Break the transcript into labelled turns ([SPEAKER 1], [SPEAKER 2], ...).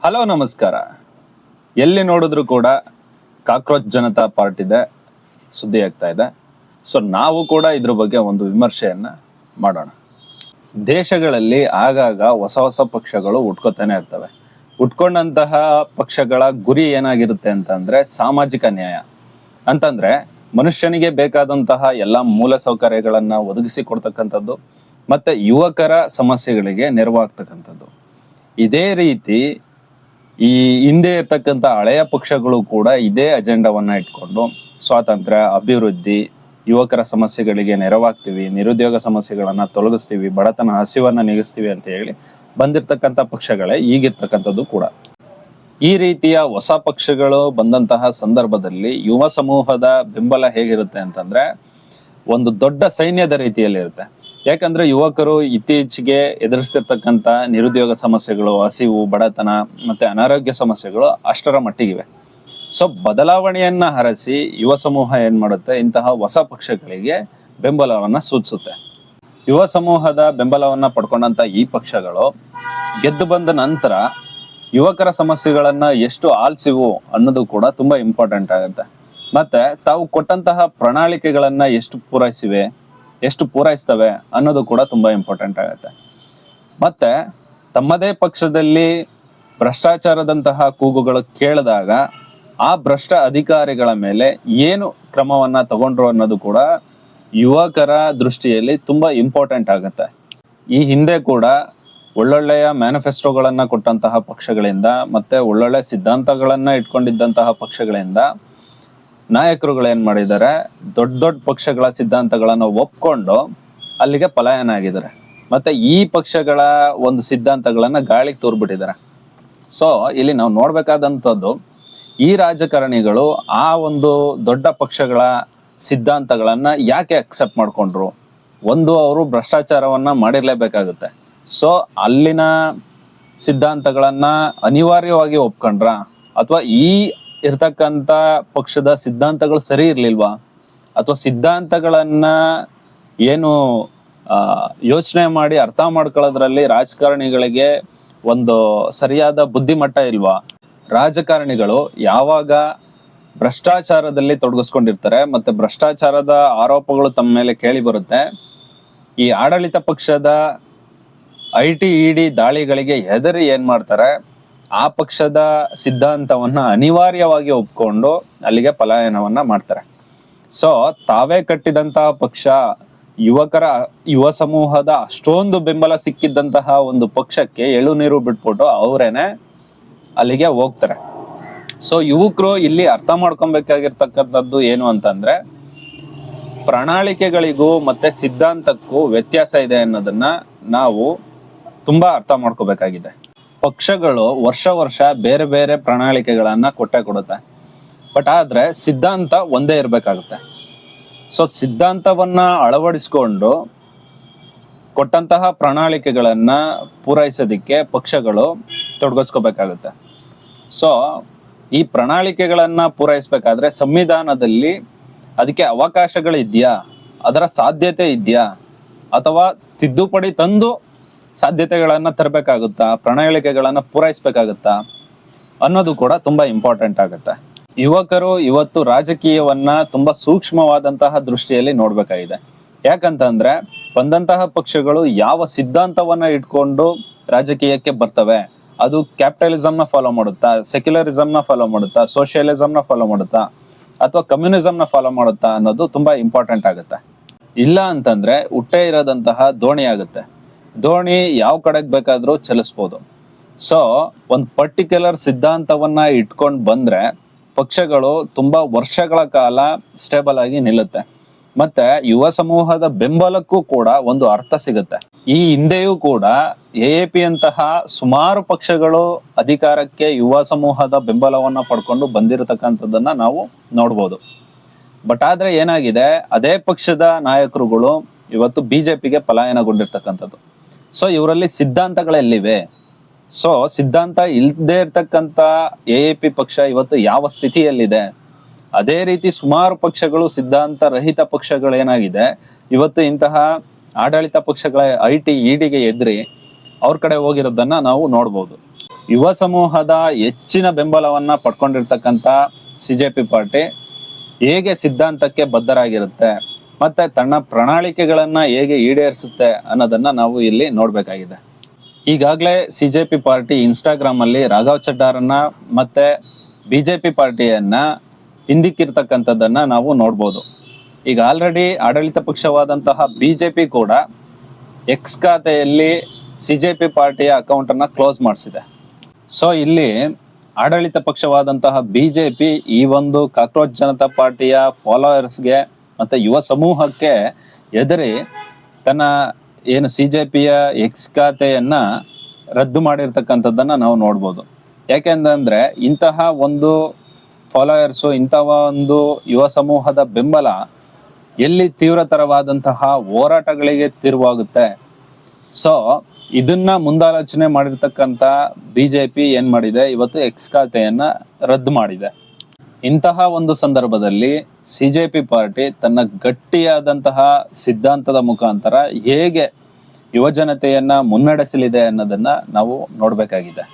[SPEAKER 1] Hello ನಮಸ್ಕಾರ. ಎಲ್ಲಿ ನೋಡಿದ್ರು ಕೂಡ ಕಾಕ್ರೋಚ್ ಜನತಾ ಪಾರ್ಟಿದೆ ಸುದ್ದಿ ಆಗ್ತಾ ಇದೆ. ಸೊ ನಾವು ಕೂಡ ಇದ್ರ ಬಗ್ಗೆ ಒಂದು ವಿಮರ್ಶೆಯನ್ನ ಮಾಡೋಣ. ದೇಶಗಳಲ್ಲಿ ಆಗಾಗ ಹೊಸ ಹೊಸ ಪಕ್ಷಗಳು ಹುಟ್ಕೋತಾನೆ ಇರ್ತವೆ. ಹುಟ್ಕೊಂಡಂತಹ ಪಕ್ಷಗಳ ಗುರಿ ಏನಾಗಿರುತ್ತೆ ಅಂತಂದ್ರೆ ಸಾಮಾಜಿಕ ನ್ಯಾಯ ಅಂತಂದ್ರೆ ಮನುಷ್ಯನಿಗೆ ಬೇಕಾದಂತಹ ಎಲ್ಲ ಮೂಲ ಸೌಕರ್ಯಗಳನ್ನ ಒದಗಿಸಿ ಕೊಡ್ತಕ್ಕಂಥದ್ದು ಮತ್ತೆ ಯುವಕರ ಸಮಸ್ಯೆಗಳಿಗೆ ನೆರವಾಗ್ತಕ್ಕಂಥದ್ದು. ಇದೇ ರೀತಿ ಈ ಹಿಂದೆ ಇರ್ತಕ್ಕಂಥ ಹಳೆಯ ಪಕ್ಷಗಳು ಕೂಡ ಇದೇ ಅಜೆಂಡವನ್ನ ಇಟ್ಕೊಂಡು ಸ್ವಾತಂತ್ರ್ಯ, ಅಭಿವೃದ್ಧಿ, ಯುವಕರ ಸಮಸ್ಯೆಗಳಿಗೆ ನೆರವಾಗ್ತೀವಿ, ನಿರುದ್ಯೋಗ ಸಮಸ್ಯೆಗಳನ್ನ ತೊಲಗಿಸ್ತೀವಿ, ಬಡತನ ಹಸಿವನ್ನ ನೀಗಿಸ್ತೀವಿ ಅಂತ ಹೇಳಿ ಬಂದಿರ್ತಕ್ಕಂಥ ಪಕ್ಷಗಳೇ ಈಗಿರ್ತಕ್ಕಂಥದ್ದು ಕೂಡ. ಈ ರೀತಿಯ ಹೊಸ ಪಕ್ಷಗಳು ಬಂದಂತಹ ಸಂದರ್ಭದಲ್ಲಿ ಯುವ ಸಮೂಹದ ಬೆಂಬಲ ಹೇಗಿರುತ್ತೆ ಅಂತಂದ್ರೆ ಒಂದು ದೊಡ್ಡ ಸೈನ್ಯದ ರೀತಿಯಲ್ಲಿ ಇರುತ್ತೆ. ಯಾಕಂದ್ರೆ ಯುವಕರು ಇತ್ತೀಚೆಗೆ ಎದುರಿಸ್ತಿರ್ತಕ್ಕಂಥ ನಿರುದ್ಯೋಗ ಸಮಸ್ಯೆಗಳು, ಹಸಿವು, ಬಡತನ ಮತ್ತೆ ಅನಾರೋಗ್ಯ ಸಮಸ್ಯೆಗಳು ಅಷ್ಟರ ಮಟ್ಟಿಗಿವೆ. ಸೊ ಬದಲಾವಣೆಯನ್ನ ಹರಸಿ ಯುವ ಸಮೂಹ ಏನ್ ಮಾಡುತ್ತೆ, ಇಂತಹ ಹೊಸ ಪಕ್ಷಗಳಿಗೆ ಬೆಂಬಲವನ್ನ ಸೂಚಿಸುತ್ತೆ. ಯುವ ಸಮೂಹದ ಬೆಂಬಲವನ್ನ ಪಡ್ಕೊಂಡಂತ ಈ ಪಕ್ಷಗಳು ಗೆದ್ದು ಬಂದ ನಂತರ ಯುವಕರ ಸಮಸ್ಯೆಗಳನ್ನ ಎಷ್ಟು ಆಲಿಸಿವು ಅನ್ನೋದು ಕೂಡ ತುಂಬಾ ಇಂಪಾರ್ಟೆಂಟ್ ಆಗುತ್ತೆ. ಮತ್ತೆ ತಾವು ಕೊಟ್ಟಂತಹ ಪ್ರಣಾಳಿಕೆಗಳನ್ನ ಎಷ್ಟು ಪೂರೈಸ್ತವೆ ಅನ್ನೋದು ಕೂಡ ತುಂಬಾ ಇಂಪಾರ್ಟೆಂಟ್ ಆಗುತ್ತೆ. ಮತ್ತೆ ತಮ್ಮದೇ ಪಕ್ಷದಲ್ಲಿ ಭ್ರಷ್ಟಾಚಾರದಂತಹ ಕೂಗುಗಳು ಕೇಳಿದಾಗ ಆ ಭ್ರಷ್ಟ ಅಧಿಕಾರಿಗಳ ಮೇಲೆ ಏನು ಕ್ರಮವನ್ನ ತಗೊಂಡ್ರು ಅನ್ನೋದು ಕೂಡ ಯುವಕರ ದೃಷ್ಟಿಯಲ್ಲಿ ತುಂಬಾ ಇಂಪಾರ್ಟೆಂಟ್ ಆಗುತ್ತೆ. ಈ ಹಿಂದೆ ಕೂಡ ಒಳ್ಳೊಳ್ಳೆಯ ಮ್ಯಾನಿಫೆಸ್ಟೋಗಳನ್ನ ಕೊಟ್ಟಂತಹ ಪಕ್ಷಗಳಿಂದ ಮತ್ತೆ ಒಳ್ಳೊಳ್ಳೆ ಸಿದ್ಧಾಂತಗಳನ್ನ ಇಟ್ಕೊಂಡಿದ್ದಂತಹ ಪಕ್ಷಗಳಿಂದ ನಾಯಕರುಗಳು ಏನ್ ಮಾಡಿದ್ದಾರೆ, ದೊಡ್ಡ ದೊಡ್ಡ ಪಕ್ಷಗಳ ಸಿದ್ಧಾಂತಗಳನ್ನ ಒಪ್ಕೊಂಡು ಅಲ್ಲಿಗೆ ಪಲಾಯನ ಆಗಿದ್ದಾರೆ. ಮತ್ತೆ ಈ ಪಕ್ಷಗಳ ಒಂದು ಸಿದ್ಧಾಂತಗಳನ್ನ ಗಾಳಿಗೆ ತೂರ್ಬಿಟ್ಟಿದ್ದಾರೆ. ಸೊ ಇಲ್ಲಿ ನಾವು ನೋಡ್ಬೇಕಾದಂಥದ್ದು, ಈ ರಾಜಕಾರಣಿಗಳು ಆ ಒಂದು ದೊಡ್ಡ ಪಕ್ಷಗಳ ಸಿದ್ಧಾಂತಗಳನ್ನ ಯಾಕೆ ಅಕ್ಸೆಪ್ಟ್ ಮಾಡ್ಕೊಂಡ್ರು? ಒಂದು, ಅವರು ಭ್ರಷ್ಟಾಚಾರವನ್ನ ಮಾಡಿರ್ಲೇಬೇಕಾಗುತ್ತೆ. ಸೊ ಅಲ್ಲಿನ ಸಿದ್ಧಾಂತಗಳನ್ನ ಅನಿವಾರ್ಯವಾಗಿ ಒಪ್ಕೊಂಡ್ರ, ಅಥವಾ ಈ ಇರ್ತಕ್ಕಂಥ ಪಕ್ಷದ ಸಿದ್ಧಾಂತಗಳು ಸರಿ ಇರ್ಲಿಲ್ವಾ, ಅಥವಾ ಸಿದ್ಧಾಂತಗಳನ್ನ ಏನು ಯೋಚನೆ ಮಾಡಿ ಅರ್ಥ ಮಾಡ್ಕೊಳ್ಳೋದ್ರಲ್ಲಿ ರಾಜಕಾರಣಿಗಳಿಗೆ ಒಂದು ಸರಿಯಾದ ಬುದ್ಧಿಮಟ್ಟ ಇಲ್ವಾ? ರಾಜಕಾರಣಿಗಳು ಯಾವಾಗ ಭ್ರಷ್ಟಾಚಾರದಲ್ಲಿ ತೊಡಗಿಸ್ಕೊಂಡಿರ್ತಾರೆ ಮತ್ತೆ ಭ್ರಷ್ಟಾಚಾರದ ಆರೋಪಗಳು ತಮ್ಮ ಮೇಲೆ ಕೇಳಿ ಬರುತ್ತೆ, ಈ ಆಡಳಿತ ಪಕ್ಷದ IT ED ದಾಳಿಗಳಿಗೆ ಹೆದರಿ ಏನ್ ಮಾಡ್ತಾರೆ, ಆ ಪಕ್ಷದ ಸಿದ್ಧಾಂತವನ್ನ ಅನಿವಾರ್ಯವಾಗಿ ಒಪ್ಕೊಂಡು ಅಲ್ಲಿಗೆ ಪಲಾಯನವನ್ನ ಮಾಡ್ತಾರೆ. ಸೊ ತಾವೇ ಕಟ್ಟಿದಂತಹ ಪಕ್ಷ, ಯುವ ಸಮೂಹದ ಅಷ್ಟೊಂದು ಬೆಂಬಲ ಸಿಕ್ಕಿದ್ದಂತಹ ಒಂದು ಪಕ್ಷಕ್ಕೆ ಎಳು ನೀರು ಬಿಟ್ಬಿಟ್ಟು ಅವರೇನೆ ಅಲ್ಲಿಗೆ ಹೋಗ್ತಾರೆ. ಸೊ ಯುವಕರು ಇಲ್ಲಿ ಅರ್ಥ ಮಾಡ್ಕೊಬೇಕಾಗಿರ್ತಕ್ಕಂಥದ್ದು ಏನು ಅಂತಂದ್ರೆ, ಪ್ರಣಾಳಿಕೆಗಳಿಗೂ ಮತ್ತೆ ಸಿದ್ಧಾಂತಕ್ಕೂ ವ್ಯತ್ಯಾಸ ಇದೆ ಅನ್ನೋದನ್ನ ನಾವು ತುಂಬಾ ಅರ್ಥ ಮಾಡ್ಕೋಬೇಕಾಗಿದೆ. ಪಕ್ಷಗಳು ವರ್ಷ ಬೇರೆ ಬೇರೆ ಪ್ರಣಾಳಿಕೆಗಳನ್ನ ಕೊಡುತ್ತೆ, ಬಟ್ ಆದ್ರೆ ಸಿದ್ಧಾಂತ ಒಂದೇ ಇರ್ಬೇಕಾಗುತ್ತೆ. ಸೊ ಸಿದ್ಧಾಂತವನ್ನ ಅಳವಡಿಸ್ಕೊಂಡು ಕೊಟ್ಟಂತಹ ಪ್ರಣಾಳಿಕೆಗಳನ್ನ ಪೂರೈಸೋದಿಕ್ಕೆ ಪಕ್ಷಗಳು ತೊಡಗಿಸ್ಕೋಬೇಕಾಗುತ್ತೆ. ಸೊ ಈ ಪ್ರಣಾಳಿಕೆಗಳನ್ನ ಪೂರೈಸ್ಬೇಕಾದ್ರೆ ಸಂವಿಧಾನದಲ್ಲಿ ಅದಕ್ಕೆ ಅವಕಾಶಗಳಿದ್ಯಾ, ಅದರ ಸಾಧ್ಯತೆ ಇದೆಯಾ, ಅಥವಾ ತಿದ್ದುಪಡಿ ತಂದು ಸಾಧ್ಯತೆಗಳನ್ನ ತರಬೇಕಾಗುತ್ತಾ, ಪ್ರಣಾಳಿಕೆಗಳನ್ನ ಪೂರೈಸ್ಬೇಕಾಗುತ್ತಾ ಅನ್ನೋದು ಕೂಡ ತುಂಬಾ ಇಂಪಾರ್ಟೆಂಟ್ ಆಗುತ್ತೆ. ಯುವಕರು ಇವತ್ತು ರಾಜಕೀಯವನ್ನ ತುಂಬಾ ಸೂಕ್ಷ್ಮವಾದಂತಹ ದೃಷ್ಟಿಯಲ್ಲಿ ನೋಡ್ಬೇಕಾಗಿದೆ. ಯಾಕಂತಂದ್ರೆ ಬಂದಂತಹ ಪಕ್ಷಗಳು ಯಾವ ಸಿದ್ಧಾಂತವನ್ನ ಇಟ್ಕೊಂಡು ರಾಜಕೀಯಕ್ಕೆ ಬರ್ತವೆ, ಅದು ಕ್ಯಾಪಿಟಲಿಸಮ್ ನ ಫಾಲೋ ಮಾಡುತ್ತಾ, ಸೆಕ್ಯುಲರಿಸಮ್ ನ ಫಾಲೋ ಮಾಡುತ್ತಾ, ಸೋಷಿಯಲಿಸಮ್ ನ ಫಾಲೋ ಮಾಡುತ್ತಾ, ಅಥವಾ ಕಮ್ಯುನಿಸಮ್ ನ ಫಾಲೋ ಮಾಡುತ್ತಾ ಅನ್ನೋದು ತುಂಬಾ ಇಂಪಾರ್ಟೆಂಟ್ ಆಗುತ್ತೆ. ಇಲ್ಲ ಅಂತಂದ್ರೆ ಹುಟ್ಟೆ ಇರೋದಂತಹ ದೋಣಿ ಆಗುತ್ತೆ. ದೋಣಿ ಯಾವ ಕಡೆಗೆ ಬೇಕಾದ್ರೂ ಚಲಿಸ್ಬೋದು. ಸೊ ಒಂದು ಪರ್ಟಿಕ್ಯುಲರ್ ಸಿದ್ಧಾಂತವನ್ನ ಇಟ್ಕೊಂಡು ಬಂದ್ರೆ ಪಕ್ಷಗಳು ತುಂಬಾ ವರ್ಷಗಳ ಕಾಲ ಸ್ಟೇಬಲ್ ಆಗಿ ನಿಲ್ಲುತ್ತೆ. ಮತ್ತೆ ಯುವ ಸಮೂಹದ ಬೆಂಬಲಕ್ಕೂ ಕೂಡ ಒಂದು ಅರ್ಥ ಸಿಗುತ್ತೆ. ಈ ಹಿಂದೆಯೂ ಕೂಡ AAP ಅಂತಹ ಸುಮಾರು ಪಕ್ಷಗಳು ಅಧಿಕಾರಕ್ಕೆ ಯುವ ಸಮೂಹದ ಬೆಂಬಲವನ್ನ ಪಡ್ಕೊಂಡು ಬಂದಿರತಕ್ಕಂಥದ್ದನ್ನ ನಾವು ನೋಡ್ಬೋದು. ಬಟ್ ಆದ್ರೆ ಏನಾಗಿದೆ, ಅದೇ ಪಕ್ಷದ ನಾಯಕರುಗಳು ಇವತ್ತು BJPಗೆ ಪಲಾಯನಗೊಂಡಿರ್ತಕ್ಕಂಥದ್ದು. ಸೊ ಇವರಲ್ಲಿ ಸಿದ್ಧಾಂತಗಳೆಲ್ಲಿವೆ? ಸೊ ಸಿದ್ಧಾಂತ ಇಲ್ಲದೆ ಇರ್ತಕ್ಕಂಥ AAP ಪಕ್ಷ ಇವತ್ತು ಯಾವ ಸ್ಥಿತಿಯಲ್ಲಿದೆ? ಅದೇ ರೀತಿ ಸುಮಾರು ಪಕ್ಷಗಳು, ಸಿದ್ಧಾಂತ ರಹಿತ ಪಕ್ಷಗಳೇನಾಗಿದೆ ಇವತ್ತು ಇಂತಹ ಆಡಳಿತ ಪಕ್ಷಗಳ IT EDಗೆ ಎದ್ರಿ ಅವ್ರ ಕಡೆ ಹೋಗಿರೋದನ್ನ ನಾವು ನೋಡ್ಬೋದು. ಯುವ ಸಮೂಹದ ಹೆಚ್ಚಿನ ಬೆಂಬಲವನ್ನ ಪಡ್ಕೊಂಡಿರ್ತಕ್ಕಂಥ ಸಿಜೆಪಿ ಪಾರ್ಟಿ ಹೇಗೆ ಸಿದ್ಧಾಂತಕ್ಕೆ ಬದ್ಧರಾಗಿರುತ್ತೆ ಮತ್ತೆ ತನ್ನ ಪ್ರಣಾಳಿಕೆಗಳನ್ನ ಹೇಗೆ ಈಡೇರಿಸುತ್ತೆ ಅನ್ನೋದನ್ನ ನಾವು ಇಲ್ಲಿ ನೋಡ್ಬೇಕಾಗಿದೆ. ಈಗಾಗಲೇ ಸಿಜೆಪಿ ಪಾರ್ಟಿ ಇನ್ಸ್ಟಾಗ್ರಾಮ್ ಅಲ್ಲಿ ರಾಘವ್ ಚಡ್ಡಾರನ್ನ ಮತ್ತೆ ಬಿಜೆಪಿ ಪಾರ್ಟಿಯನ್ನ ಹಿಂದಿಕ್ಕಿರ್ತಕ್ಕಂಥದ್ದನ್ನ ನಾವು ನೋಡ್ಬೋದು. ಈಗ ಆಲ್ರೆಡಿ ಆಡಳಿತ ಪಕ್ಷವಾದಂತಹ ಬಿಜೆಪಿ ಕೂಡ ಎಕ್ಸ್ ಖಾತೆಯಲ್ಲಿ ಸಿಜೆಪಿ ಪಾರ್ಟಿಯ ಅಕೌಂಟ್ ಅನ್ನ ಕ್ಲೋಸ್ ಮಾಡಿಸಿದೆ. ಸೊ ಇಲ್ಲಿ ಆಡಳಿತ ಪಕ್ಷವಾದಂತಹ ಬಿಜೆಪಿ ಈ ಒಂದು ಕಾಕ್ರೋಚ್ ಜನತಾ ಪಾರ್ಟಿಯ ಫಾಲೋವರ್ಸ್ಗೆ ಮತ್ತೆ ಯುವ ಸಮೂಹಕ್ಕೆ ಎದುರಿ ತನ್ನ ಏನು ಸಿಜೆಪಿಯ ಎಕ್ಸ್ ಖಾತೆಯನ್ನ ರದ್ದು ಮಾಡಿರ್ತಕ್ಕಂಥದ್ದನ್ನ ನಾವು ನೋಡ್ಬೋದು. ಯಾಕೆಂದ್ರೆ ಇಂತಹ ಒಂದು ಫಾಲೋವರ್ಸು, ಇಂತಹ ಒಂದು ಯುವ ಸಮೂಹದ ಬೆಂಬಲ ಎಲ್ಲಿ ತೀವ್ರತರವಾದಂತಹ ಹೋರಾಟಗಳಿಗೆ ತಿರುವಾಗುತ್ತೆ. ಸೊ ಇದನ್ನ ಮುಂದಾಲೋಚನೆ ಮಾಡಿರ್ತಕ್ಕಂಥ ಬಿಜೆಪಿ ಏನ್ ಮಾಡಿದೆ, ಇವತ್ತು ಎಕ್ಸ್ ಖಾತೆಯನ್ನ ರದ್ದು ಮಾಡಿದೆ. ಇಂತಹ ಒಂದು ಸಂದರ್ಭದಲ್ಲಿ ಸಿಜೆಪಿ ಪಾರ್ಟಿ ತನ್ನ ಗಟ್ಟಿಯಾದಂತಹ ಸಿದ್ಧಾಂತದ ಮುಖಾಂತರ ಹೇಗೆ ಯುವಜನತೆಯನ್ನ ಮುನ್ನಡೆಸಲಿದೆ ಅನ್ನೋದನ್ನ ನಾವು ನೋಡ್ಬೇಕಾಗಿದೆ.